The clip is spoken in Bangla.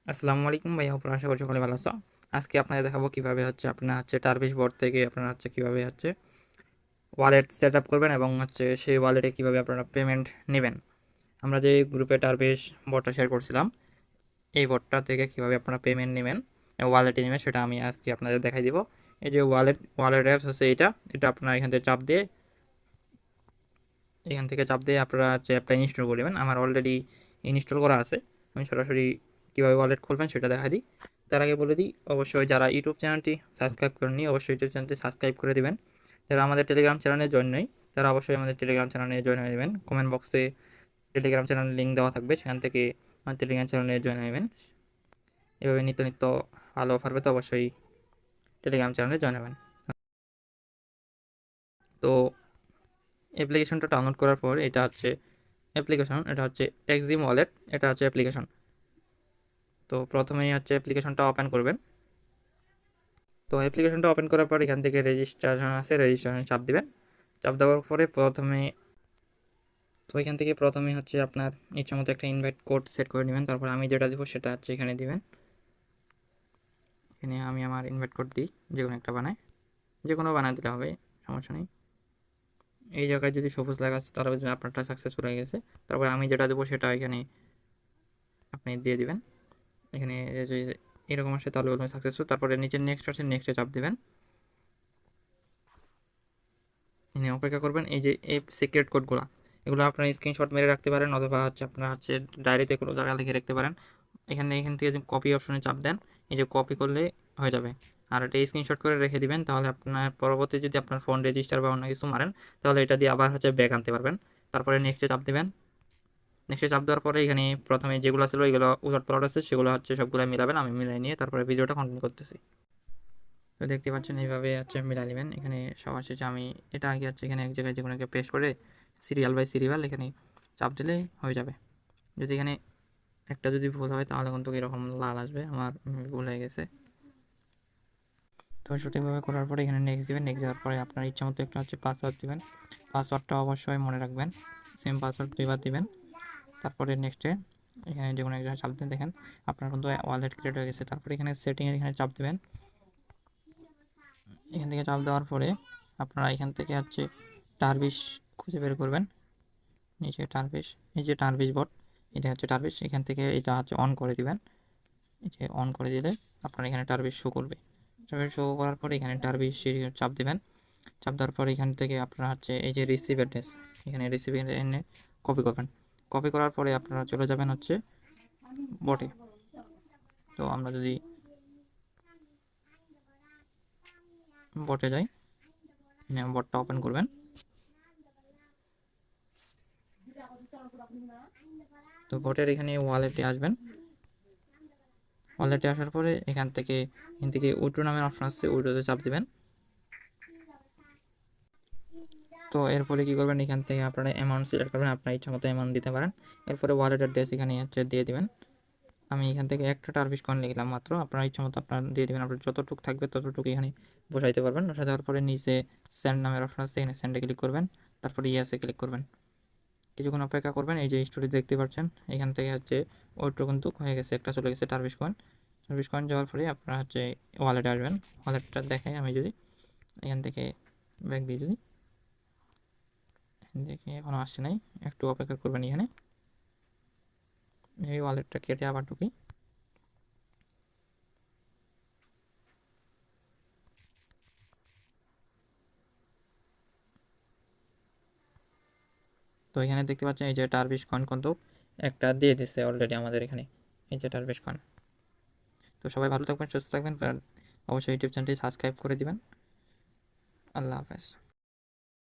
আসসালামু আলাইকুম ভাইয়া, আপনারা আশা করি সকলে ভালো আছো। আজকে আপনাদের দেখাবো কিভাবে আপনার টার্বিশ বোর্ড থেকে আপনারা কিভাবে ওয়ালেট সেট আপ করবেন এবং সেই ওয়ালেটে কিভাবে আপনারা পেমেন্ট নেবেন। আমরা যে গ্রুপে টার্বিশ বোর্ডটা শেয়ার করছিলাম, এই বোর্ডটা থেকে কিভাবে আপনারা পেমেন্ট নেবেন, ওয়ালেটে নেবেন, সেটা আমি আজকে আপনাদের দেখাই দিব। এই যে ওয়ালেট অ্যাপস হচ্ছে এটা এটা আপনারা এখান থেকে চাপ দিয়ে আপনারা অ্যাপটা ইনস্টল করে নেবেন। আমার অলরেডি ইনস্টল করা আছে। আমি সরাসরি কীভাবে ওয়ালেট খুলবেন সেটা দেখা দিই। তার আগে বলে দিই, অবশ্যই যারা ইউটিউব চ্যানেলটি সাবস্ক্রাইব করেননি অবশ্যই ইউটিউব চ্যানেলটি সাবস্ক্রাইব করে দিবেন। যারা আমাদের টেলিগ্রাম চ্যানেলে জয়েন নেই তারা অবশ্যই আমাদের টেলিগ্রাম চ্যানেলে জয়েন হয়ে নেবেন। কমেন্ট বক্সে টেলিগ্রাম চ্যানেলের লিঙ্ক দেওয়া থাকবে, সেখান থেকে আমার টেলিগ্রাম চ্যানেলে জয়েন হয়ে নেবেন। এভাবে নিত্য নিত্য ভালো অফার পেতে অবশ্যই টেলিগ্রাম চ্যানেলে জয়েন হবেন। তো অ্যাপ্লিকেশনটা ডাউনলোড করার পর এটা হচ্ছে এক্সিম ওয়ালেট, এটা হচ্ছে অ্যাপ্লিকেশন। তো প্রথমেই অ্যাপ্লিকেশনটা ওপেন করবেন। তো অ্যাপ্লিকেশনটা ওপেন করার পর এখান থেকে রেজিস্ট্রেশন আছে, রেজিস্ট্রেশন চাপ দিবেন। চাপ দেওয়ার পরে এখান থেকে প্রথমে আপনার ইচ্ছা মতো একটা ইনভাইট কোড সেট করে নেবেন। তারপর আমি যেটা দিব সেটা এখানে দিবেন। এখানে আমি আমার ইনভাইট কোড দিই, যে কোনো বানায় দিলে হবে, সমস্যা নেই। এই জায়গায় যদি সবুজ লেখা আছে তাহলে বুঝবেন আপনারটা সাকসেসফুল হয়ে গেছে। তারপর আমি যেটা দেবো সেটা এখানে আপনি দিয়ে দিবেন। এখানে এরকম আসে তাহলে বলবেন সাকসেসফুল। তারপরে নিচে নেক্সট আছে, নেক্সটে চাপ দিবেন। এখানে অপেক্ষা করবেন। এই সিক্রেট কোডগুলো এগুলো আপনার স্ক্রিনশট মেরে রাখতে পারেন, অথবা আপনার ডায়েরিতে কোনো জায়গা লিখে রাখতে পারেন। এখান থেকে যে কপি অপশনে চাপ দেন, এই যে কপি করলে হয়ে যাবে। আর এটা স্ক্রিনশট করে রেখে দিবেন, তাহলে আপনার পরবর্তী যদি আপনার ফোন রেজিস্টার বা অন্য কিছু মারেন তাহলে এটা দিয়ে আবার ব্যাক আনতে পারবেন। তারপরে নেক্সটে চাপ দিবেন। নেক্সটে চাপ দেওয়ার পরে এখানে প্রথমে যেগুলো ছিল এগুলো উলটপালট আছে, সেগুলো সবগুলো মিলাবেন। আমি মিলাই নিয়ে তারপরে ভিডিওটা কন্টিনিউ করতেছি। তো দেখতে পাচ্ছেন এইভাবে মিলাই নেবেন। এখানে সবার শেষে আমি এটা আগে এখানে এক জায়গায় যে কোনো একটা পেস্ট করে সিরিয়াল বাই সিরিয়াল এখানে চাপ দিলে হয়ে যাবে। যদি এখানে একটা যদি ভুল হয় তাহলে কিন্তু এরকম লাল আসবে, আমার ভুল হয়ে গেছে। তো সঠিকভাবে করার পরে এখানে নেক্সট দিবেন। নেক্সট দেওয়ার পরে আপনার ইচ্ছা মতো একটা পাসওয়ার্ড দিবেন। পাসওয়ার্ডটা অবশ্যই মনে রাখবেন, সেম পাসওয়ার্ড দুইবার দিবেন। তারপরে নেক্সটে এখানে যে কোনো একটা চাপ দিন, দেখেন আপনার কিন্তু ওয়ালেট ক্রিয়েট হয়ে গেছে। তারপরে এখানে সেটিংয়ের এখানে চাপ দেবেন। এখান থেকে চাপ দেওয়ার পরে আপনারা এখান থেকে টার্বিশ খুঁজে বের করবেন। নিচে টার্বিশ, এই যে টার্বিশ বট, এটা টার্বিশ। এখান থেকে এটা অন করে দিবেন। এই যে অন করে দিলে আপনার এখানে টার্বিশ শো করবে। টার্বিশ শো করার পরে এখানে টার্বিশ চাপ দেবেন। চাপ দেওয়ার পরে এখান থেকে আপনারা এই যে রিসিভ অ্যাড্রেস, এখানে রিসিভ এনে কপি করবেন। কপি করার পরে আপনারা চলে যাবেন বটে। তো আমরা যদি বটে যাই, বটটা ওপেন করবেন। তো বটের এখানে ওয়ালেটে আসবেন। ওয়ালেটে আসার পরে এখান থেকে উইড্রো নামের অপশন আছে, উইড্রোতে চাপ দিবেন। তো এরপরে কী করবেন, এখান থেকে আপনারা অ্যামাউন্ট সিলেক্ট করবেন, আপনার ইচ্ছা মতো অ্যামাউন্ট দিতে পারেন। এরপরে ওয়ালেট অ্যাড্রেস এখানে দিয়ে দিবেন। আমি এখান থেকে একটা টার্বিশ কয়েন লিখলাম মাত্র, আপনার ইচ্ছা মতো আপনার দিয়ে দেবেন। আপনার যতটুকু থাকবে ততটুকু এখানে বসাইতে পারবেন। বসাই দেওয়ার পরে নিচে সেন্ড নামের অপশন আছে, এখানে সেন্ডে ক্লিক করবেন। তারপরে ইয়েসে ক্লিক করবেন। কিছুক্ষণ অপেক্ষা করবেন। এই যে স্টোরি দেখতে পাচ্ছেন, এখান থেকে ওইটু কিন্তু হয়ে গেছে, একটা চলে গেছে টার্বিশ কয়েন। টার্বিশ কয়েন যাওয়ার পরে আপনারা ওয়ালেটে আসবেন। ওয়ালেটটা দেখাই আমি যদি এখান থেকে ব্যাক দিয়ে যদি দেখি এখনও আসছে নাই, একটু অপেক্ষা করবেন। এখানে এই ওয়ালেটটা কেটে আবার ঢুকি। তো এখানে দেখতে পাচ্ছেন এই যে টার্বিশ কয়েন কিন্তু একটা দিয়ে দিছে অলরেডি আমাদের এখানে, এই যে টার্বিশ কয়েন। তো সবাই ভালো থাকবেন, সুস্থ থাকবেন, অবশ্যই ইউটিউব চ্যানেলটি সাবস্ক্রাইব করে দিবেন। আল্লাহ হাফেজ।